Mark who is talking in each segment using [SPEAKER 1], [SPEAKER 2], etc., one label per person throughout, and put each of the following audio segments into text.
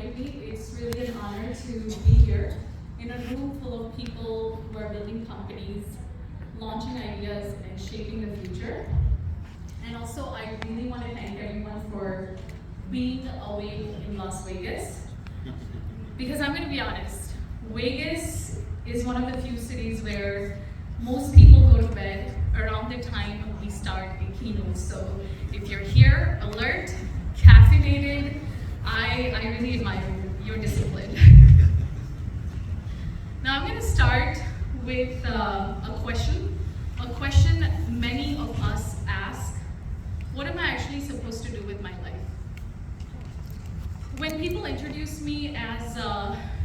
[SPEAKER 1] inviting me. It's really an honor to be here in a room full of people who are building companies, launching ideas, and shaping the future. And also, I really want to thank everyone for being awake in Las Vegas. Because I'm going to be honest, Vegas is one of the few cities where most people go to bed around the time we start a keynote. So if you're here, alert, caffeinated, I really admire your discipline. Now I'm going to start with a question many of us ask: what am I actually supposed to do with my life? When people introduce me as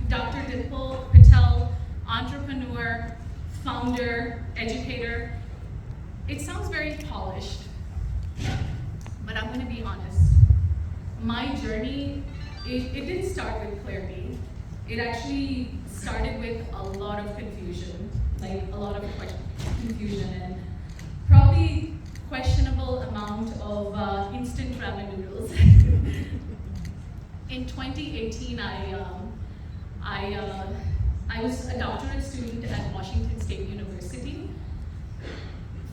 [SPEAKER 1] Dr. Dimple Patel, entrepreneur, founder, educator, it sounds very polished, but I'm going to be honest. My journey, it didn't start with clarity. It actually started with a lot of confusion, like a lot of confusion and probably questionable amount of instant ramen noodles. In 2018, I was a doctorate student at Washington State University,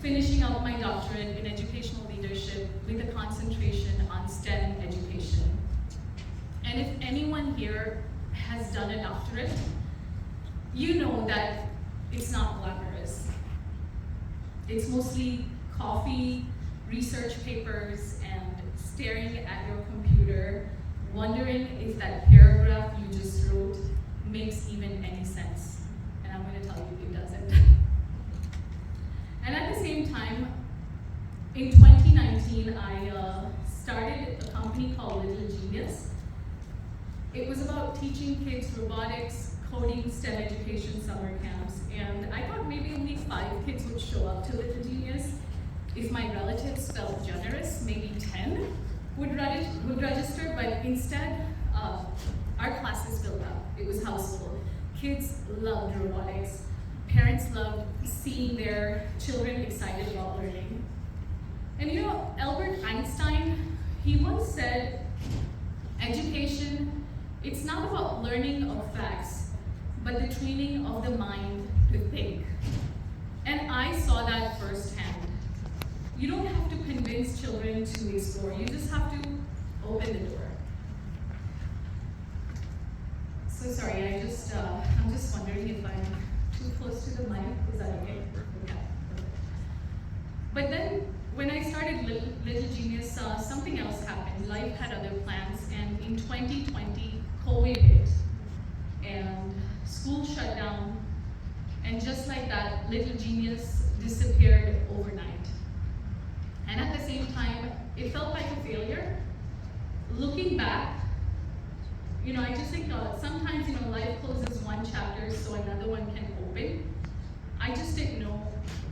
[SPEAKER 1] finishing out my doctorate in educational leadership with a concentration on STEM education. And if anyone here has done a doctorate, you know that it's not glamorous. It's mostly coffee, research papers, and staring at your computer, wondering if that paragraph you just wrote makes even any sense. And I'm going to tell you it doesn't. And at the same time, in 2019, I started a company called Little Genius. It was about teaching kids robotics, coding, STEM education summer camps. And I thought maybe only 5 kids would show up to Little Genius. If my relatives felt generous, maybe 10 would register, but instead, our classes filled up. It was house full. Kids loved robotics. Parents loved seeing their children excited about learning. And you know, Albert Einstein, he once said, education, it's not about learning of facts, but the training of the mind to think. And I saw that firsthand. You don't have to convince children to explore, you just have to open the door. So sorry, I'm just wondering if I'm too close to the mic. Is that okay? Okay. But then, when I started Little Genius, something else happened. Life had other plans, and in 2020, COVID hit, and school shut down, and just like that, Little Genius disappeared overnight. And at the same time, it felt like a failure. Looking back, you know, I just think sometimes, you know, life closes one chapter so another one can open. I just didn't know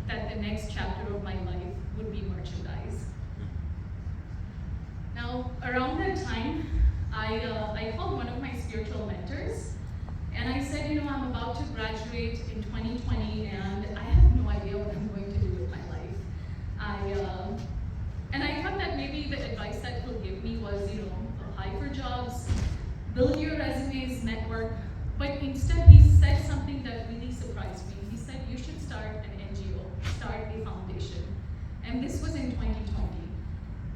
[SPEAKER 1] that the next chapter of my life would be merchandise. Now, around that time, I called one of my spiritual mentors, and I said, you know, I'm about to graduate in 2020, and I have no idea what I'm going to do with my life. And I thought that maybe the advice that he'll give me was, you know, apply for jobs, build your resumes, network. But instead, he said something that really surprised me. He said, you should start an NGO, start a foundation. And this was in 2020.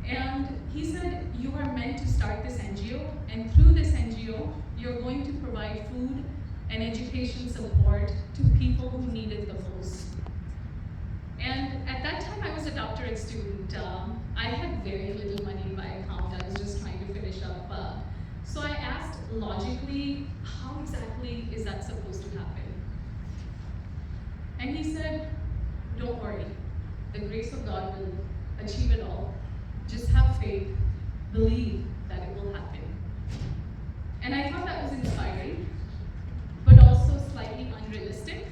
[SPEAKER 1] And he said, you are meant to start this NGO, and through this NGO, you're going to provide food and education support to people who need it the most. And at that time, I was a doctorate student. I had very little money in my account. I was just trying to finish up. So I asked logically, how exactly is that supposed to happen? And he said, don't worry. The grace of God will achieve it all. Just have faith, believe that it will happen. And I thought that was inspiring, but also slightly unrealistic.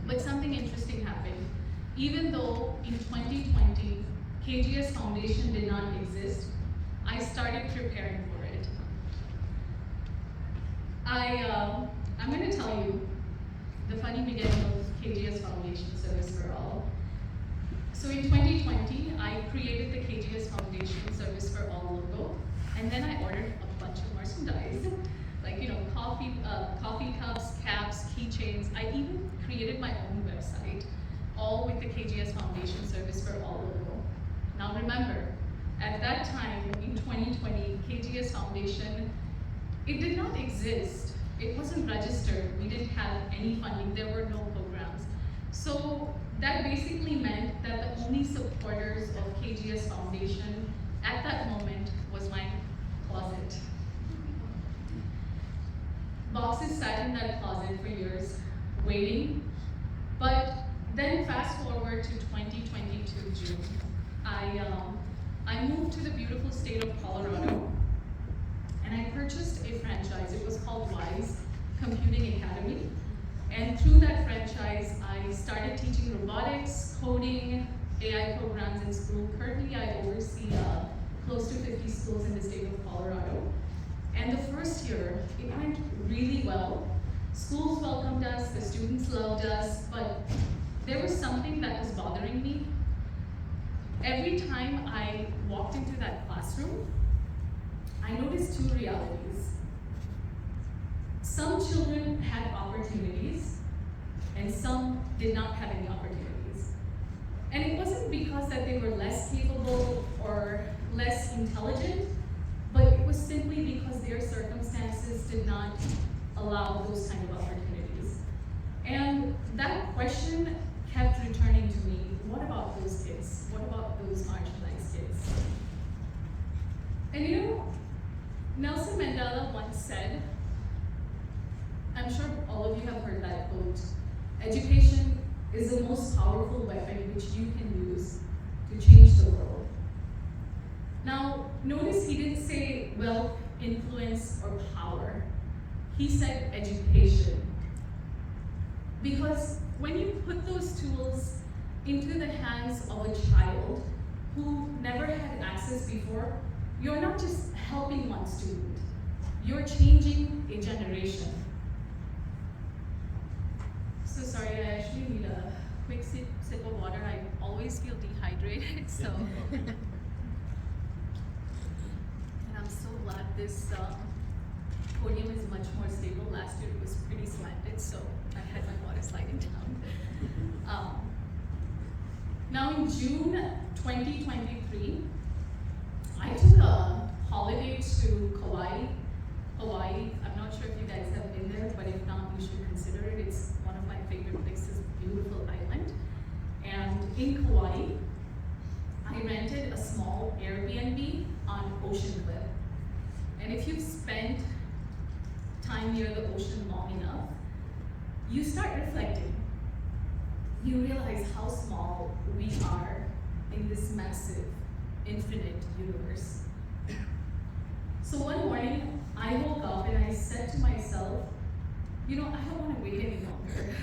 [SPEAKER 1] But something interesting happened. Even though in 2020, KGS Foundation did not exist, I started preparing for it. I'm going to tell you the funny beginning of KGS Foundation Service for All. So in 2020, I created the KGS Foundation Service for All logo, and then I ordered a bunch of more merchandise, like coffee cups, caps, keychains. I even created my own website, all with the KGS Foundation Service for All logo. Now remember, at that time in 2020, KGS Foundation, it did not exist. It wasn't registered. We didn't have any funding. There were no programs. So that basically meant that the only supporters of KGS Foundation at that moment was my closet. Boxes sat in that closet for years, waiting. But then fast forward to 2022 June. I moved to the beautiful state of Colorado, and I purchased a franchise. It was called WISE Computing Academy. And through that franchise, I started teaching robotics, coding, AI programs in school. Currently, I oversee close to 50 schools in the state of Colorado. And the first year, it went really well. Schools welcomed us, the students loved us, but there was something that was bothering me. Every time I walked into that classroom, I noticed two realities. Some children had opportunities, and some did not have any opportunities. And it wasn't because that they were less capable or less intelligent, but it was simply because their circumstances did not allow those kind of opportunities. And that question kept returning to me. What about those kids? What about those marginalized kids? And you know, Nelson Mandela once said, I'm sure all of you have heard that quote, education is the most powerful weapon which you can use to change the world. Now, notice he didn't say wealth, influence, or power. He said education. Because when you put those tools into the hands of a child who never had access before, you're not just helping one student, you're changing a generation. So sorry, I actually need a quick sip of water. I always feel dehydrated, so. And I'm so glad this podium is much more stable. Last year it was pretty slanted, so I had my water sliding down. Now in June 2023, I took a holiday to Kauai. I'm not sure if you guys have been there, but if not, you should consider it. It's one of my favorite places, beautiful island. And in Kauai, I rented a small Airbnb on Ocean Cliff. And if you've spent time near the ocean long enough, you start reflecting. You realize how small we are in this massive, infinite universe. So one morning, I woke up and I said to myself, you know, I don't want to wait any longer.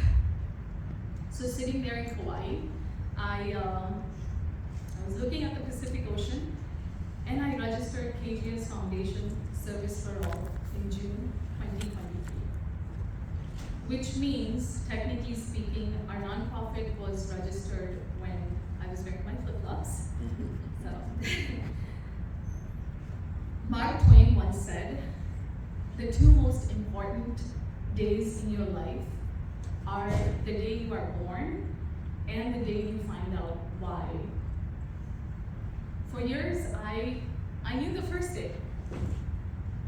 [SPEAKER 1] So sitting there in Kauai, I was looking at the Pacific Ocean, and I registered KGS Foundation Service for All in June 2023. Which means, technically speaking, our nonprofit was registered when I was wearing my flip-flops. So, Mark Twain once said, the two most important days in your life are the day you are born and the day you find out why. For years, I knew the first day,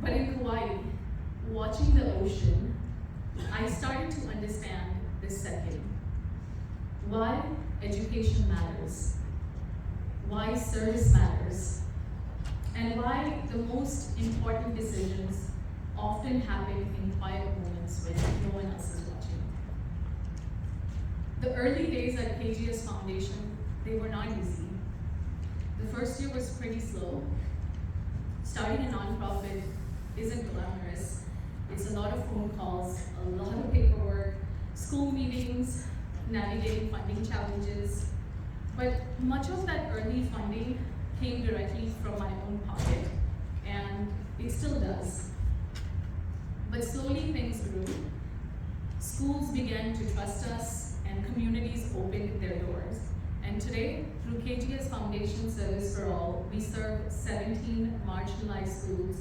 [SPEAKER 1] but in Kauai, watching the ocean, I started to understand the second. Why education matters, why service matters, and why the most important decisions often happen in quiet moments when no one else is watching. The early days at KGS Foundation, they were not easy. The first year was pretty slow. Starting a nonprofit isn't glamorous. It's a lot of phone calls, a lot of paperwork, school meetings, navigating funding challenges. But much of that early funding came directly from my own pocket, and it still does. But slowly things grew. Schools began to trust us, and communities opened their doors. And today, through KGS Foundation Service for All, we serve 17 marginalized schools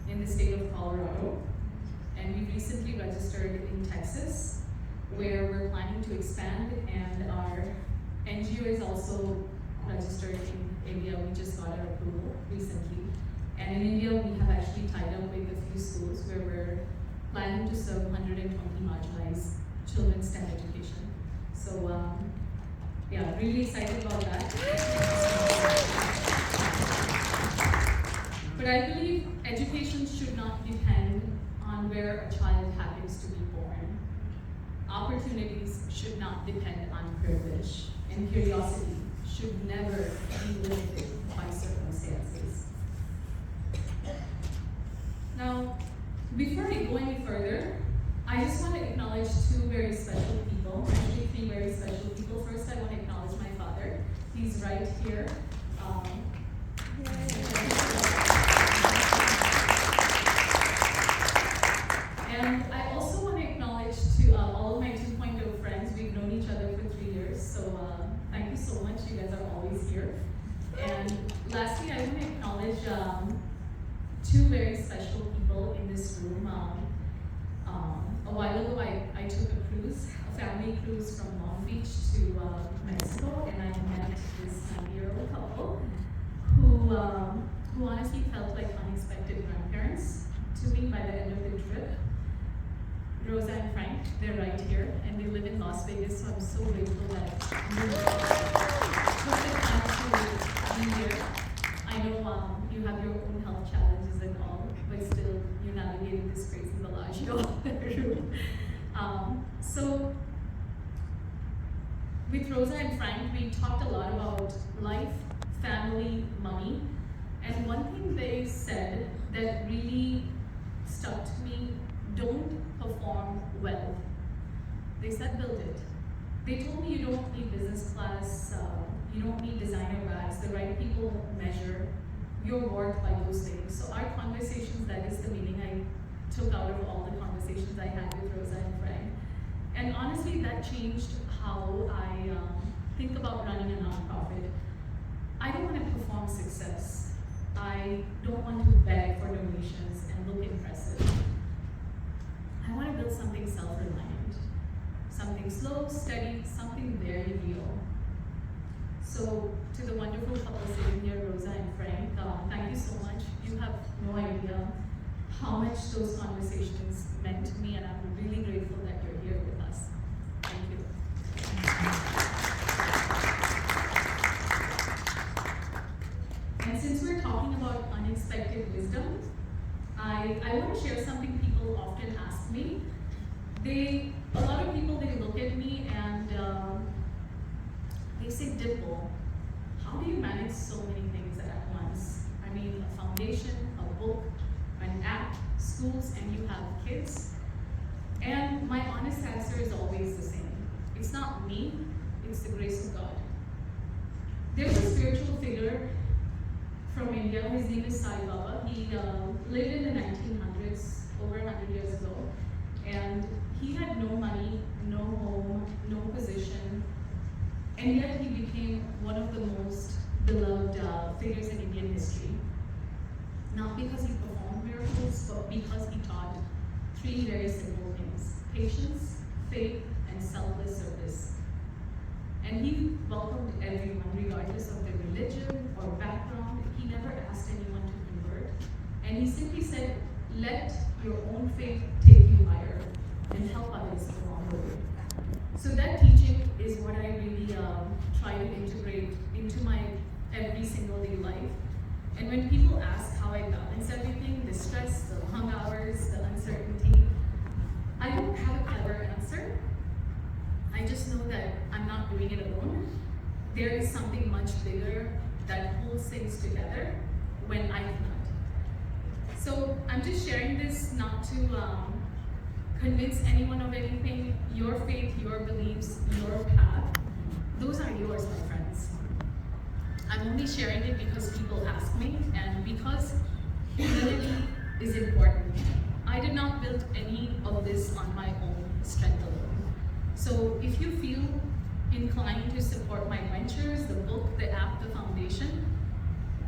[SPEAKER 1] in the state of Colorado. where we're planning to expand, and our NGO is also registered in India. We just got our approval recently. And in India, we have actually tied up with a few schools where we're planning to serve 120 marginalized children's STEM education. So yeah, really excited about that. But I believe education should not depend on where a child happens to be born. Opportunities should not depend on privilege, and curiosity should never be limited by circumstances. Now, before I go any further, I just want to acknowledge two very special people, actually three very special people. First, I want to acknowledge my father. He's right here. And I also want to acknowledge to all of my 2.0 friends. We've known each other for 3 years, so thank you so much. You guys are always here. And lastly, I want to acknowledge two very special people in this room. A while ago, I took a cruise, a family cruise from Long Beach to Mexico, and I met this 9-year-old couple who honestly felt like unexpected grandparents to me by the end of the trip. Rosa and Frank, they're right here, and they live in Las Vegas, so I'm so grateful that you took the time to be here. I know you have your own health challenges and all, but still you navigated this crazy Bellagio room. So with Rosa and Frank, we talked a lot about life, family, money, and one thing they said that really stuck to me: don't perform well. They said build it. They told me you don't need business class, you don't need designer bags, the right people measure your worth by those things. So our conversations, that is the meaning I took out of all the conversations I had with Rosa and Frank. And honestly, that changed how I think about running a nonprofit. I don't want to perform success. I don't want to beg for donations and look impressive. I want to build something self-reliant, something slow, steady, something very real. So to the wonderful couple sitting here, Rosa and Frank, thank you so much. You have no idea how much those conversations meant to me, and I'm really grateful that you're here with us. Thank you. And since we're talking about unexpected wisdom, I want to share something people often ask me. A lot of people, they look at me and they say, Dimple, how do you manage so many things at once? I mean, a foundation, a book, an app, schools, and you have kids. And my honest answer is always the same. It's not me, it's the grace of God. There's a spiritual figure from India. His name is Sai Baba. He lived in the 1900s, over 100 years ago, and he had no money, no home, no position, and yet he became one of the most beloved figures in Indian history. Not because he performed miracles, but because he taught three very simple things: patience, faith, and selfless service. And he welcomed everyone, regardless of their religion or background. He never asked anyone to convert. And he simply said, let your own faith take you higher and help others along the way. So that teaching is what I really try to integrate into my every single day life. And when people ask how I balance everything, the stress, the long hours, the uncertainty, I don't have a clever answer. I just know that I'm not doing it alone. There is something much bigger that holds things together when I cannot. So I'm just sharing this not to convince anyone of anything. Your faith, your beliefs, your path, those are yours, my friends. I'm only sharing it because people ask me, and because humility is important. I did not build any of this on my own strength alone. So if you feel inclined to support my ventures, the book, the app, the foundation,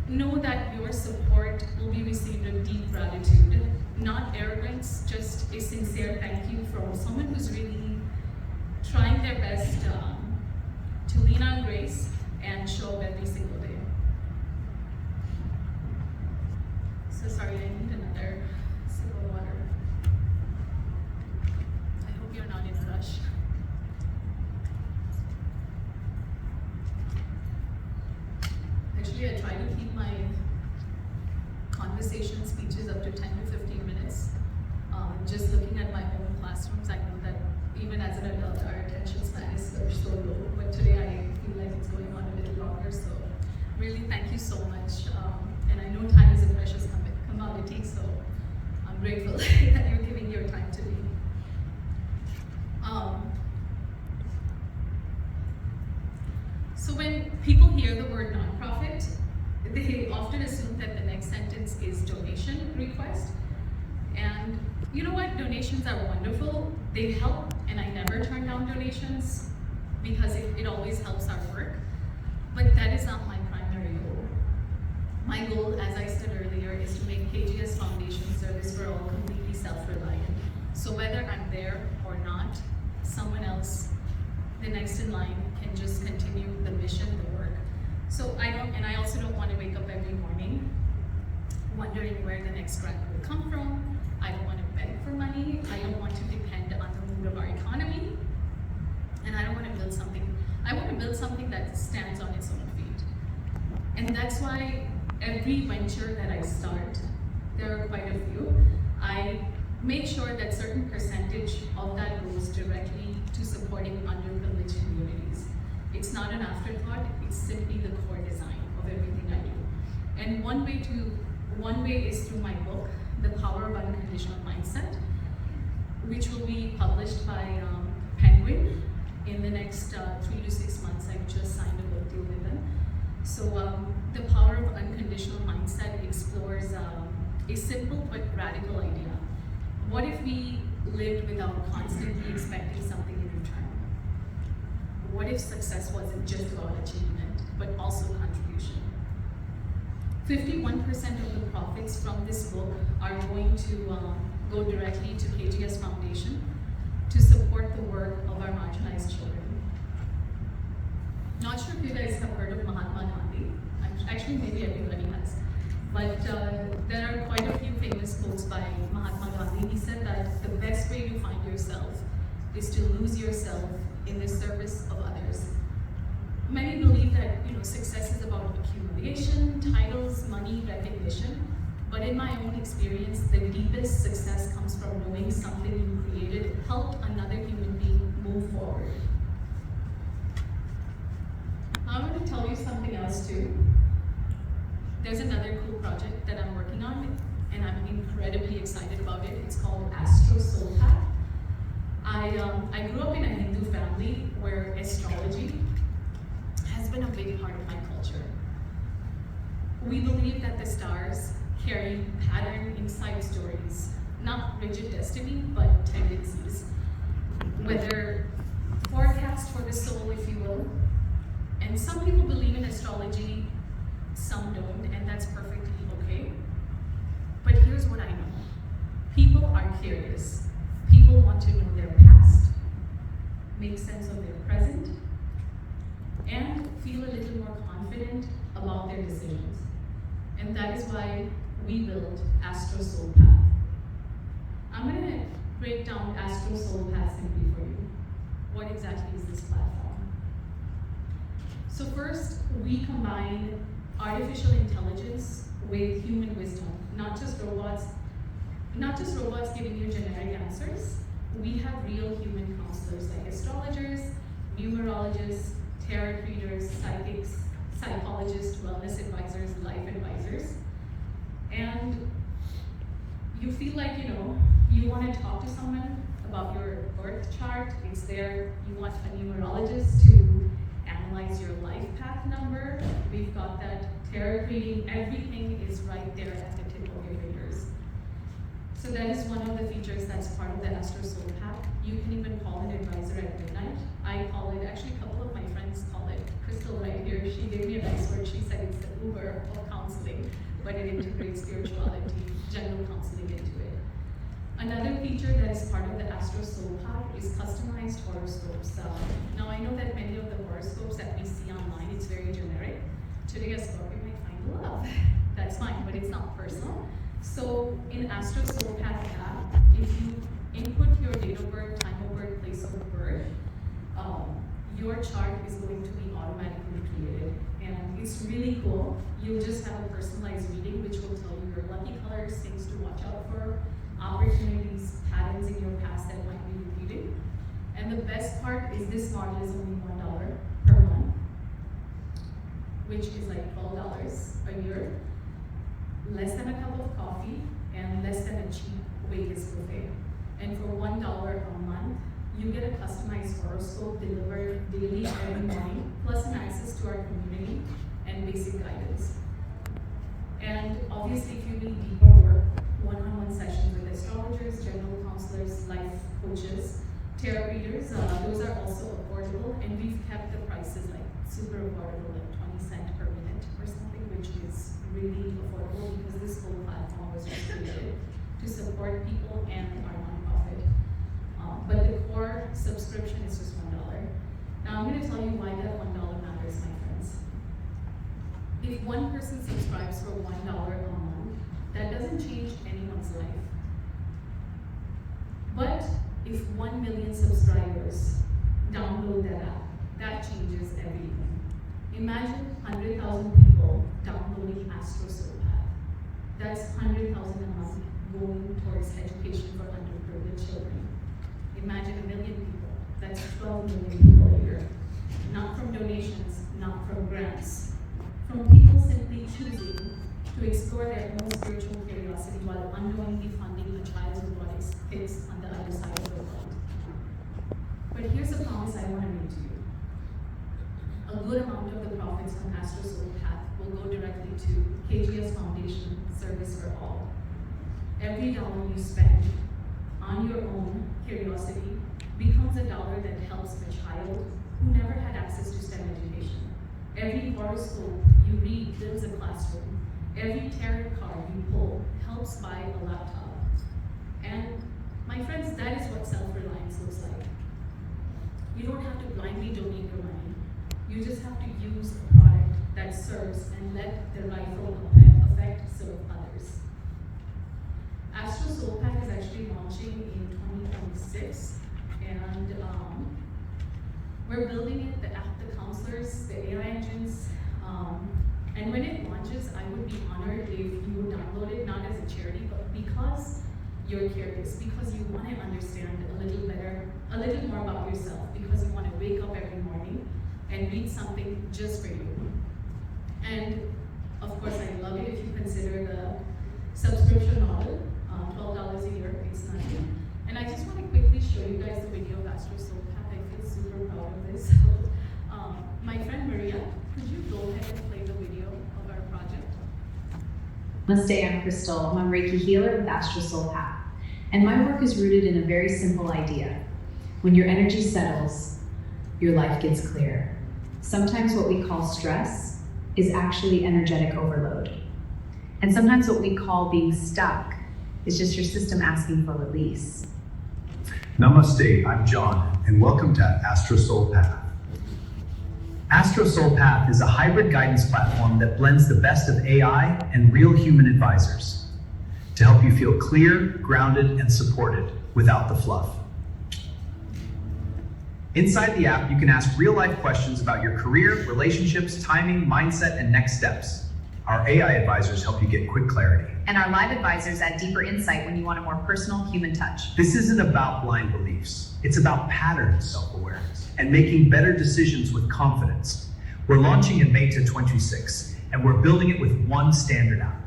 [SPEAKER 1] know that your support will be received with deep gratitude, not arrogance, just a sincere thank you from someone who's really trying their best to lean on grace and show up every single day. So sorry, I need another sip of water. I hope you're not in a rush. Actually, I try to keep my conversation speeches up to 10 to 15 minutes. Just looking at my own classrooms, I know that even as an adult, our attention span is so low. But today I feel like it's going on a little longer. So really, thank you so much. And I know time is a precious commodity, so I'm grateful that you're giving your time to me. So when people hear the word nonprofit, they often assume that the next sentence is donation request. And you know what? Donations are wonderful. They help, and I never turn down donations because it always helps our work. But that is not my primary goal. My goal, as I said earlier, is to make KGS Foundation Service for All completely self-reliant. So whether I'm there or not, someone else, the next in line, can just continue the mission, the work. So I also don't want to wake up every morning wondering where the next grant will come from. I don't want to beg for money. I don't want to depend on the mood of our economy. And I don't want to build something, I want to build something that stands on its own feet. And that's why every venture that I start, there are quite a few, I make sure that certain percentage of that goes directly to supporting underprivileged communities. It's not an afterthought, it's simply the core design of everything I do. And one way is through my book, The Power of Unconditional Mindset, which will be published by Penguin in the next 3 to 6 months. I just signed a book deal with them. So The Power of Unconditional Mindset explores a simple but radical idea. What if we lived without constantly expecting something in return? What if success wasn't just about achievement, but also contribution? 51% of the profits from this book are going to go directly to KGS Foundation to support the work of our marginalized children. Not sure if you guys have heard of Mahatma Gandhi. Actually, maybe everybody has. But there are quite a few famous quotes by Mahatma Gandhi. He said that the best way to find yourself is to lose yourself in the service of others. Many believe that success is about accumulation, titles, money, recognition. But in my own experience, the deepest success comes from knowing something you created helped another human being move forward. I want to tell you something else too. There's another cool project that I'm working on, and I'm incredibly excited about it. It's called Astro Soul Path. I grew up in a Hindu family where astrology has been a big part of my culture. We believe that the stars carry pattern inside stories, not rigid destiny, but tendencies. Whether forecast for the soul, if you will. And some people believe in astrology, some don't, and that's perfectly okay. But here's what I know. People are curious. People want to know their past, make sense of their present, and feel a little more confident about their decisions. And that is why we built Astro Soul Path. I'm going to break down Astro Soul Path simply for you. What exactly is this platform? So first, we combine artificial intelligence with human wisdom, not just robots giving you generic answers. We have real human counselors like astrologers, numerologists, tarot readers, psychics, psychologists, wellness advisors, life advisors. And you feel like, you want to talk to someone about your birth chart, it's there. You want a numerologist to analyze your life path number, we've got that. Tarot reading, everything is right there at the tip of your fingers. So that is one of the features that's part of the Astro Soul Path. You can even call an advisor at midnight. I call it, actually a couple of my friends call it. Crystal right here, she gave me a nice word. She said it's the Uber of counseling, but it integrates spirituality, general counseling into it. Another feature that is part of the Astro Astro Soul Path is customized horoscopes. Now I know that many of the horoscopes that we see online, it's very generic. Today a Scorpio might find love. That's fine, but it's not personal. So in Astro Soul Path app, if you input your date of birth, time of birth, place of birth, your chart is going to be automatically created. And it's really cool. You'll just have a personalized reading which will tell you your lucky colors, things to watch out for, opportunities, patterns in your past that might be repeating. And the best part is this model is only $1 per month, which is like $12 a year, less than a cup of coffee, and less than a cheap Vegas buffet. And for $1 a month, you get a customized horoscope delivered daily every morning, plus an access to our community and basic guidance. And obviously, if you need deeper work, one-on-one sessions with astrologers, general counselors, life coaches, tarot readers, those are also affordable, and we've kept the prices like super affordable, like 20 cents per minute or something, which is really affordable because this whole platform was just created to support people and our nonprofit. But the core subscription is just $1. Now I'm going to tell you why that $1 matters, my friends. If one person subscribes for $1 a month, that doesn't change anyone's life. But if 1 million subscribers download that app, that changes everything. Imagine 100,000 people downloading Astro Soul Path. That's 100,000 a month going towards education for underprivileged children. Imagine 1 million people. That's 12 million people a year. Not from donations, not from grants. From people simply choosing to explore their own spiritual curiosity while unknowingly funding a child's robotics fix on the other side of the world. But here's a promise I want to make to you. A good amount of the profits from Astro Soul Path will go directly to KGS Foundation Service for All. Every dollar you spend on your own curiosity becomes a dollar that helps a child who never had access to STEM education. Every horoscope you read builds a classroom. Every tarot card you pull helps buy a laptop. And my friends, that is what self-reliance looks like. You don't have to blindly donate your money. You just have to use a product that serves and let the ripple effect serve others. Astro Soul Path is actually launching in 2026, and we're building it, the app, the counselors, the AI engines, and when it launches, I would be honored if you would download it, not as a charity, but because you're curious, because you want to understand a little better, a little more about yourself, because you want to wake up every morning and read something just for you. And of course, I love it if you consider the subscription model, $12 a year, it's nothing. And I just want to quickly show you guys the video of Astro Soul Path. I feel super proud of this. My friend Maria, could you go ahead and play the video of our project?
[SPEAKER 2] Namaste, I'm Crystal. I'm a Reiki healer with Astro Soul Path. And my work is rooted in a very simple idea. When your energy settles, your life gets clear. Sometimes what we call stress is actually energetic overload. And sometimes what we call being stuck is just your system asking for release.
[SPEAKER 3] Namaste, I'm John, and welcome to Astro Soul Path. Astro Soul Path is a hybrid guidance platform that blends the best of AI and real human advisors to help you feel clear, grounded, and supported without the fluff. Inside the app, you can ask real-life questions about your career, relationships, timing, mindset, and next steps. Our AI advisors help you get quick clarity.
[SPEAKER 2] And our live advisors add deeper insight when you want a more personal human touch.
[SPEAKER 3] This isn't about blind beliefs. It's about pattern self-awareness and making better decisions with confidence. We're launching in May 2026, and we're building it with one standard app: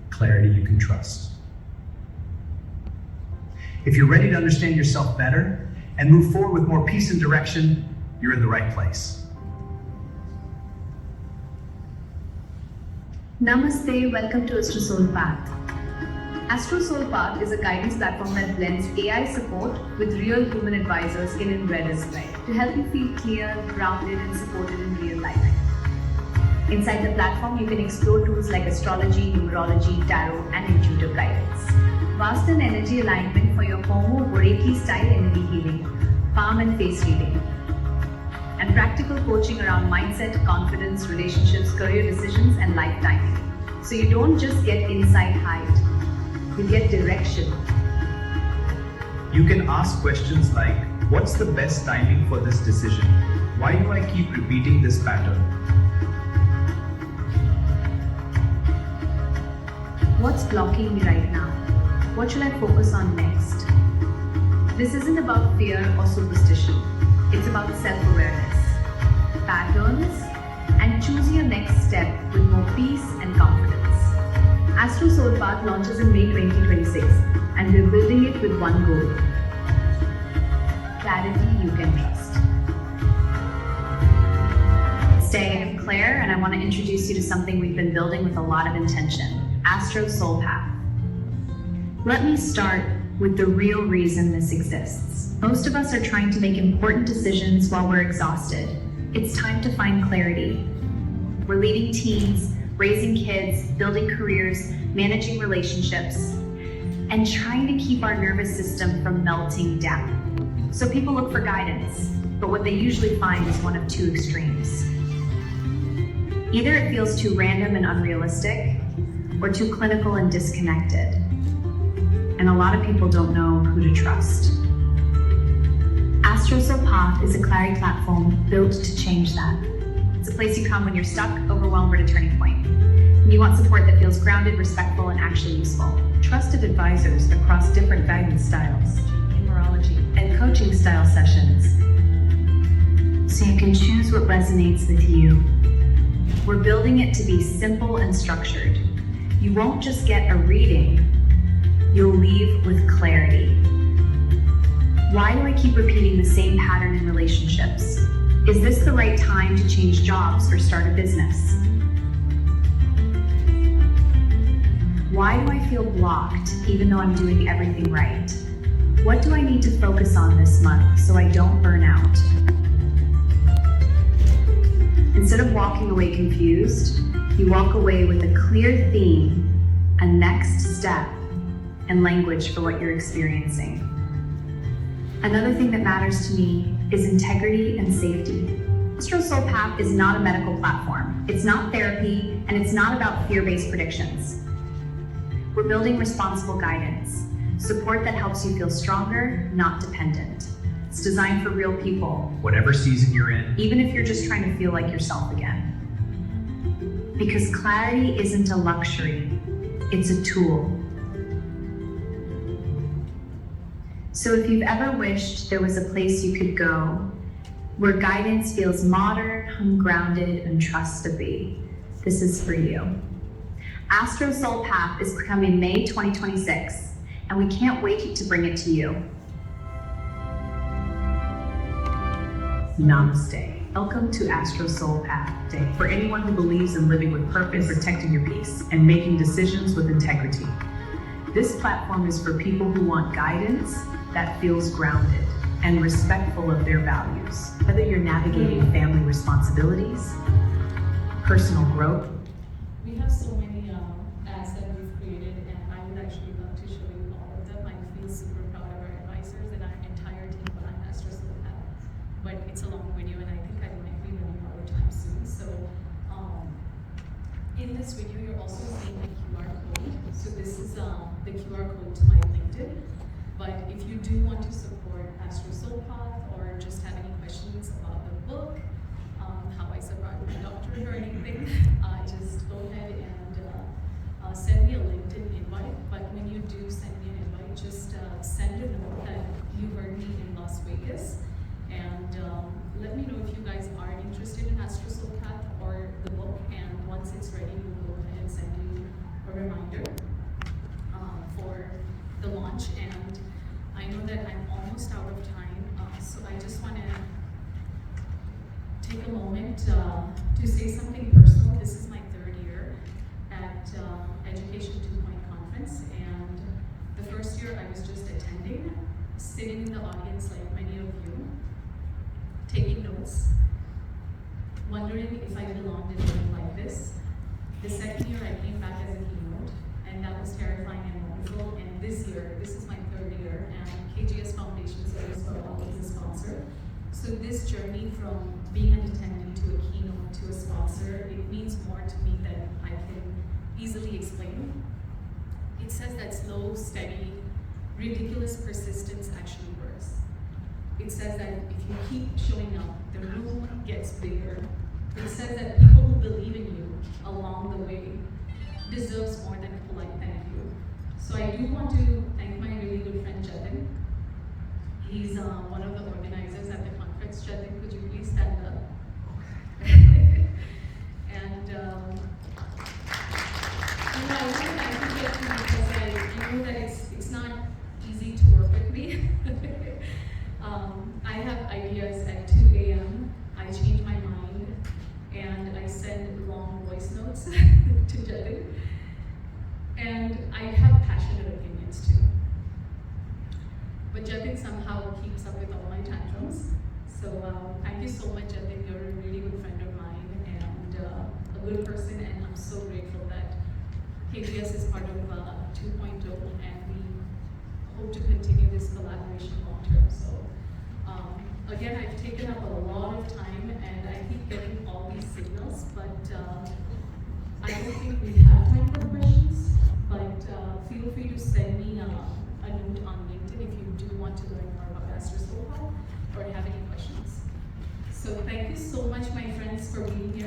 [SPEAKER 3] clarity you can trust. If you're ready to understand yourself better and move forward with more peace and direction, you're in the right place.
[SPEAKER 2] Namaste, welcome to Astro Soul Path. Astro Soul Path is a guidance platform that blends AI support with real human advisors in Redder's way to help you feel clear, grounded, and supported in real life. Inside the platform, you can explore tools like astrology, numerology, tarot, and intuitive guidance. Vast and energy alignment for your Homo Reiki style energy healing, palm and face reading, and practical coaching around mindset, confidence, relationships, career decisions, and life timing. So you don't just get inside height, you get direction.
[SPEAKER 3] You can ask questions like, what's the best timing for this decision? Why do I keep repeating this pattern?
[SPEAKER 2] What's blocking me right now? What should I focus on next? This isn't about fear or superstition. It's about self-awareness, patterns, and choosing your next step with more peace and confidence. Astro Soul Path launches in May 2026, and we're building it with one goal: clarity you can trust. Today, I'm Claire, and I want to introduce you to something we've been building with a lot of intention: Astro Soul Path. Let me start with the real reason this exists. Most of us are trying to make important decisions while we're exhausted. It's time to find clarity. We're leading teams, raising kids, building careers, managing relationships, and trying to keep our nervous system from melting down. So people look for guidance, but what they usually find is one of two extremes. Either it feels too random and unrealistic, or too clinical and disconnected. And a lot of people don't know who to trust. Astro Soul Path is a clarity platform built to change that. It's a place you come when you're stuck, overwhelmed, or at a turning point. And you want support that feels grounded, respectful, and actually useful.
[SPEAKER 4] Trusted advisors across different guidance styles, numerology, and coaching style sessions.
[SPEAKER 2] So you can choose what resonates with you. We're building it to be simple and structured. You won't just get a reading, you'll leave with clarity. Why do I keep repeating the same pattern in relationships? Is this the right time to change jobs or start a business? Why do I feel blocked even though I'm doing everything right? What do I need to focus on this month so I don't burn out? Instead of walking away confused, you walk away with a clear theme, a next step, and language for what you're experiencing. Another thing that matters to me is integrity and safety. Astro Soul Path is not a medical platform. It's not therapy, and it's not about fear-based predictions. We're building responsible guidance, support that helps you feel stronger, not dependent. It's designed for real people,
[SPEAKER 3] Whatever season you're in,
[SPEAKER 2] even if you're just trying to feel like yourself again. Because clarity isn't a luxury, it's a tool. So if you've ever wished there was a place you could go where guidance feels modern, ungrounded, and trust to be, this is for you. Astro Soul Path is coming May 2026, and we can't wait to bring it to you.
[SPEAKER 4] Namaste. Welcome to Astro Soul Path Day for anyone who believes in living with purpose, protecting your peace, and making decisions with integrity. This platform is for people who want guidance that feels grounded and respectful of their values. Whether you're navigating family responsibilities, personal growth,
[SPEAKER 1] We have so many ads that we've created, and I would actually love to show you all of them. I feel super proud of our advisors and our entire team behind Astro Soul Path. But it's a long video, and I think I might be running out of time soon. So in this video, you're also seeing the QR code. So this is the QR code to my LinkedIn. But if you do want to support Astro Soul Path or just have any questions about the book, how I survived my doctorate or anything, just go ahead and send me a LinkedIn invite. But when you do send me an invite, just send a note that you heard me in Las Vegas, and let me know if you guys are interested in Astro Soul Path or the book. And once it's ready, we'll go ahead and send you a reminder for the launch. And I know that I'm almost out of time, so I just want to take a moment to say something personal. This is my third year at Education 2.0 Conference, and the first year I was just attending, sitting in the audience like many of you, taking notes, wondering if I belonged in a room like this. The second year I came back as a keynote, and that was terrifying and wonderful. And this year, this is my third year, and KGS Foundation Service for All is a sponsor. So this journey from being an attendee to a keynote to a sponsor, it means more to me than I can easily explain. It says that slow, steady, ridiculous persistence actually works. It says that if you keep showing up, the room gets bigger. It says that people who believe in you along the way deserves more than a polite thank you. So I do want to thank my really good friend Jatin. He's one of the organizers at the conference. Jatin, could you please stand up? And I want to thank you, Jatin, because I know that it's not easy to work with me. I have ideas at 2 a.m. I change my mind and I send long voice notes to Jatin. And I have passionate opinions too. But Jatin somehow keeps up with all my tantrums. So thank you so much, Jatin. You're a really good friend of mine and a good person, and I'm so grateful that KGS is part of 2.0, and we hope to continue this collaboration long term. So again, I've taken up a lot of time and I keep getting all these signals, but I don't think we have time for questions, but feel free to send me a note on LinkedIn if you do want to learn more about Astra Soul or have any questions. So thank you so much, my friends, for being here.